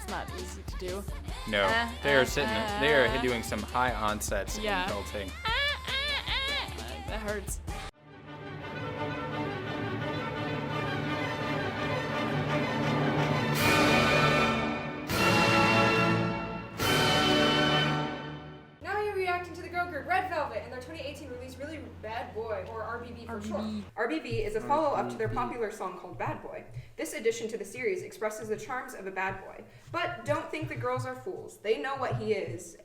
That's not easy to do. No, they are doing some high onsets Yeah. and belting. That hurts. Now you're reacting to the girl group Red Velvet and their 2018 release Really Bad Boy, or RBB for short. RBB is a follow-up to their popular song called Bad Boy. This addition to the series expresses the charms of a bad boy. But don't think the girls are fools. They know what he is,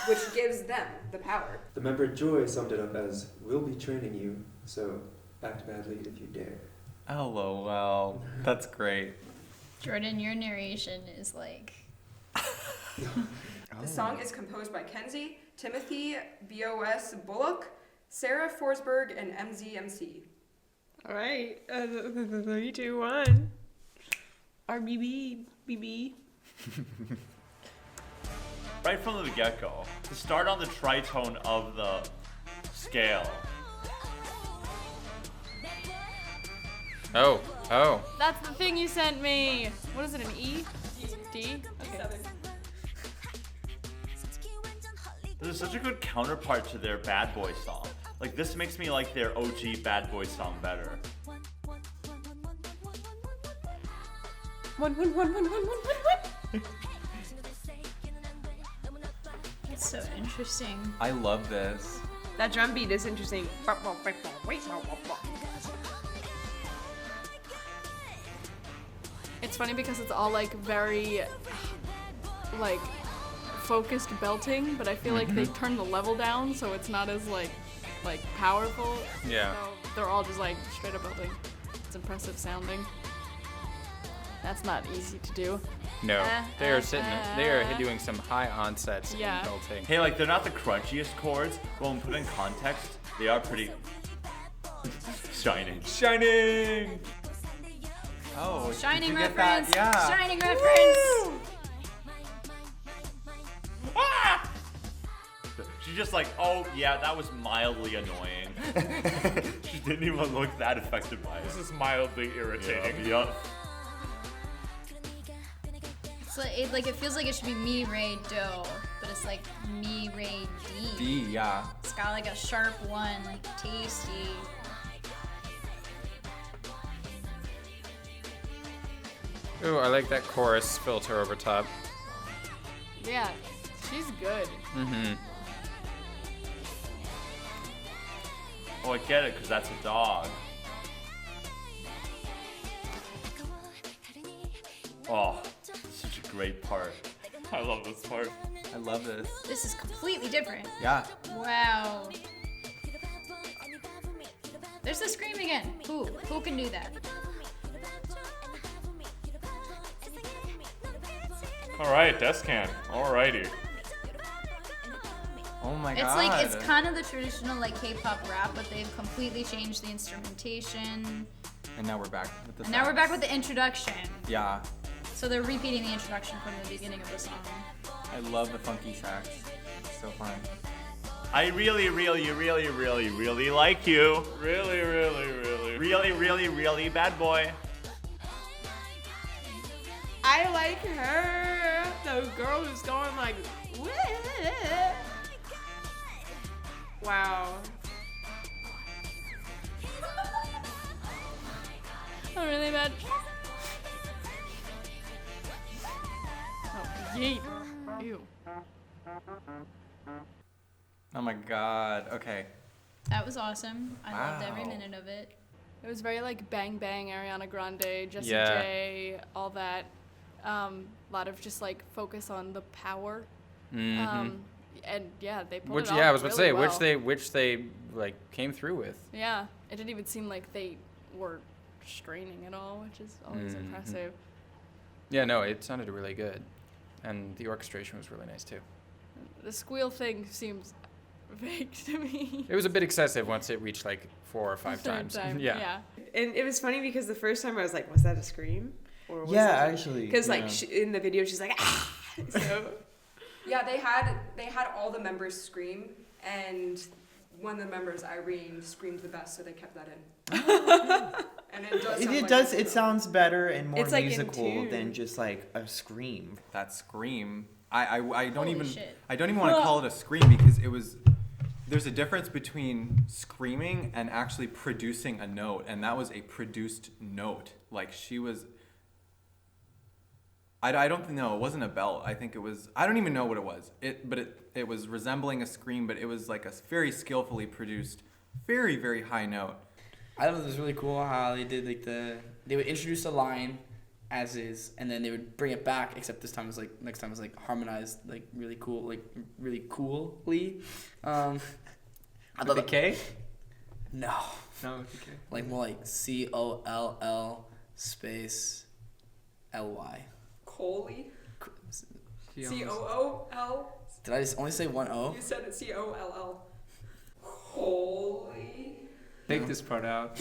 which gives them the power. The member Joy summed it up as, "We'll be training you, so act badly if you dare." LOL. That's great. Jordan, your narration is like... The song is composed by Kenzie, Timothy B.O.S. Bullock, Sarah Forsberg, and MZMC. All right, 3, 2, 1. RBB, BB. Right from the get-go, to start on the tritone of the scale. Oh. That's the thing you sent me. What is it, an E? D? Okay. This is such a good counterpart to their Bad Boy song. Like, this makes me like their OG Bad Boy song better. One. It's so interesting. I love this. That drum beat is interesting. It's funny because it's all like very like focused belting, but I feel like they turn the level down so it's not as like powerful. Yeah. So they're all just like straight up belting. It's impressive sounding. That's not easy to do. No, they are doing some high onsets Yeah. and belting. Hey, like, they're not the crunchiest chords, but when put in context, they are pretty shining. Shining! Oh, Shining did you get reference! that? Yeah. Shining reference! Ah! She's just like, oh, yeah, that was mildly annoying. She didn't even look that affected by it. This is mildly irritating. Yeah. So it feels like it should be mi, re, do, but it's like mi, re, D. D, yeah. It's got like a sharp one, tasty. Ooh, I like that chorus filter over top. Yeah, she's good. Oh, I get it, because that's a dog. Oh, such a great part. I love this part. I love this. This is completely different. Yeah. Wow. There's the scream again. Who can do that? Alright, Descan. Alrighty. Oh my It's god. like, it's kind of the traditional like K-pop rap, but they've completely changed the instrumentation. And now we're back with the And now we're sax. back with the introduction. Yeah. So they're repeating the introduction from the beginning of the song. I love the funky sax. It's so fun. I really like you. Really bad boy. I like her. The girl who's going like, "Wah." Wow. Oh, really bad. Oh, yeet. Ew. Oh my god. Okay. That was awesome. I loved every Wow. minute of it. It was very like Bang Bang, Ariana Grande, Jessie Yeah. J, all that. A lot of just like focus on the power. Mm-hmm. And yeah, they pulled Which it off I was about to say, really well. which they like came through with. Yeah, it didn't even seem like they were straining at all, which is always impressive. Yeah, no, it sounded really good. And the orchestration was really nice too. The squeal thing seems vague to me. It was a bit excessive once it reached like 4 or 5 Third times. time, Yeah. And it was funny because the first time I was like, was that a scream? Or was Yeah, that actually, Because like yeah. in the video, she's like, ah. So Yeah, they had all the members scream, and one of the members, Irene, screamed the best, so they kept that in. And it does. It does. It sounds better and more It's, like, in musical tune. than just like a scream. That scream, I don't Holy even shit. I don't even want to call it a scream because it was. There's a difference between screaming and actually producing a note, and that was a produced note. Like she was. I don't know. It wasn't a belt. I think it was. I don't even know what it was. It was resembling a scream, but it was like a very skillfully produced, very very high note. I thought it was really cool how they did like they would introduce a line as is, and then they would bring it back. Except this time it was like next time it was like harmonized, like really cool, like really coolly. I With thought the K? no, No, with the K. like more like COLL space LY. Coley. Fiona's- COOL. Did I just only say one O? You said it COLL. Coley. Take this part out.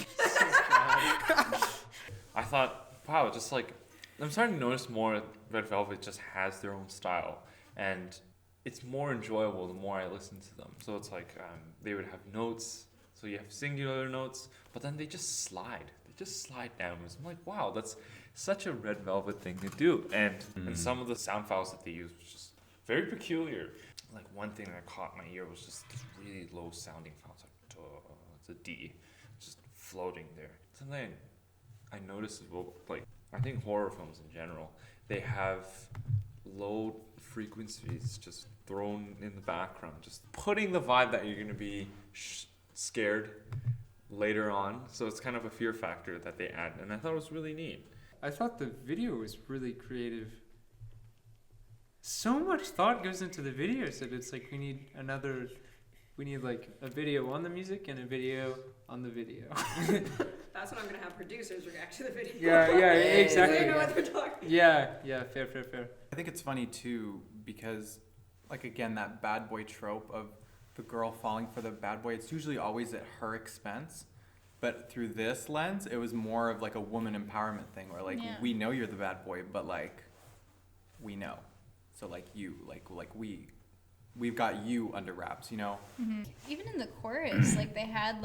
I thought, wow, just like, I'm starting to notice more Red Velvet just has their own style. And it's more enjoyable the more I listen to them. So it's like, they would have notes, so you have singular notes, but then they just slide. They just slide downwards. I'm like, wow, that's such a Red Velvet thing to do. And some of the sound files that they use was just very peculiar. Like one thing that caught my ear was just this really low sounding file. It's like, duh, it's a D, just floating there. Something I noticed is, well, like, I think horror films in general, they have low frequencies just thrown in the background, just putting the vibe that you're going to be scared later on. So it's kind of a fear factor that they add, and I thought it was really neat. I thought the video was really creative. So much thought goes into the videos that it's like we need like a video on the music and a video on the video. That's when I'm gonna have producers react to the video. Yeah, exactly. They know what they're talking. Yeah, fair. I think it's funny too because, like again, that bad boy trope of the girl falling for the bad boy. It's usually always at her expense. But through this lens, it was more of like a woman empowerment thing where like we know you're the bad boy, but like we know. So like you, like we've got you under wraps, you know? Mm-hmm. Even in the chorus, like they had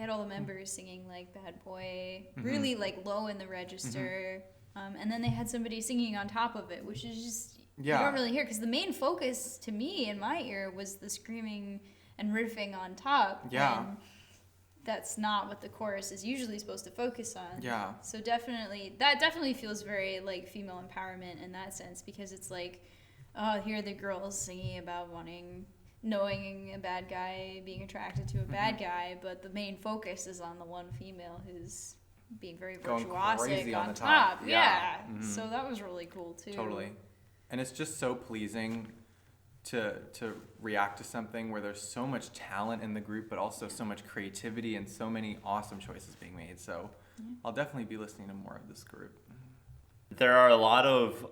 all the members singing like bad boy, really like low in the register. And then they had somebody singing on top of it, which is just, you don't really hear. Because the main focus to me in my ear was the screaming and riffing on top. Yeah. And that's not what the chorus is usually supposed to focus on. Yeah. So that definitely feels very like female empowerment in that sense, because it's like, oh, here are the girls singing about knowing a bad guy, being attracted to a bad guy, but the main focus is on the one female who's being very virtuosic on top. Yeah. So that was really cool too. Totally. And it's just so pleasing to react to something where there's so much talent in the group, but also so much creativity and so many awesome choices being made. So I'll definitely be listening to more of this group. There are a lot of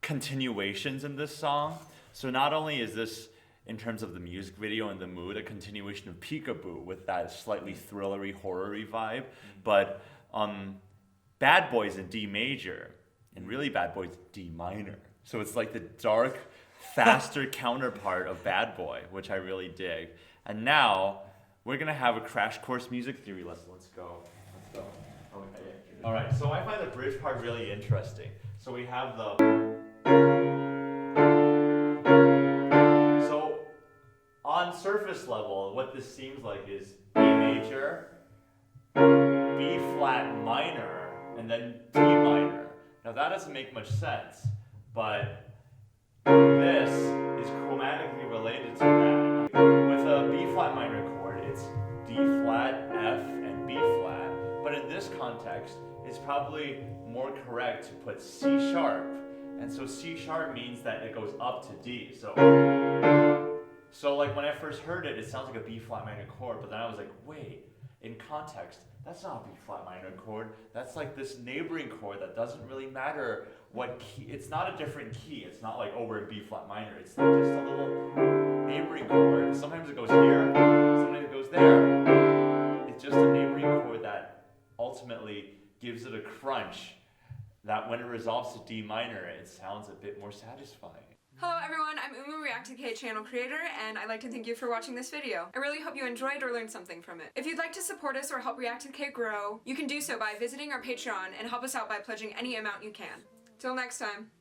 continuations in this song. So not only is this, in terms of the music video and the mood, a continuation of Peekaboo with that slightly thrillery, horror-y vibe, but Bad Boy's in D major, and Really Bad Boy's D minor. So it's like the dark, faster counterpart of Bad Boy, which I really dig. And now we're gonna have a crash course music theory lesson. Let's go. Okay. All right. So I find the bridge part really interesting. So we have so on surface level, what this seems like is A major, B flat minor, and then D minor. Now that doesn't make much sense, but this is chromatically related to that. With a B flat minor chord, it's D flat, F, and B flat. But in this context, it's probably more correct to put C sharp. And so C sharp means that it goes up to D. So like when I first heard it, it sounds like a B flat minor chord, but then I was like, wait, in context, that's not a B flat minor chord. That's like this neighboring chord that doesn't really matter what key. It's not a different key. It's not like, oh, we're in B flat minor. It's like just a little neighboring chord. Sometimes it goes here, sometimes it goes there. It's just a neighboring chord that ultimately gives it a crunch that when it resolves to D minor, it sounds a bit more satisfying. Hello everyone, I'm omg-horns channel creator, and I'd like to thank you for watching this video. I really hope you enjoyed or learned something from it. If you'd like to support us or help ReacttotheK grow, you can do so by visiting our Patreon and help us out by pledging any amount you can. Till next time.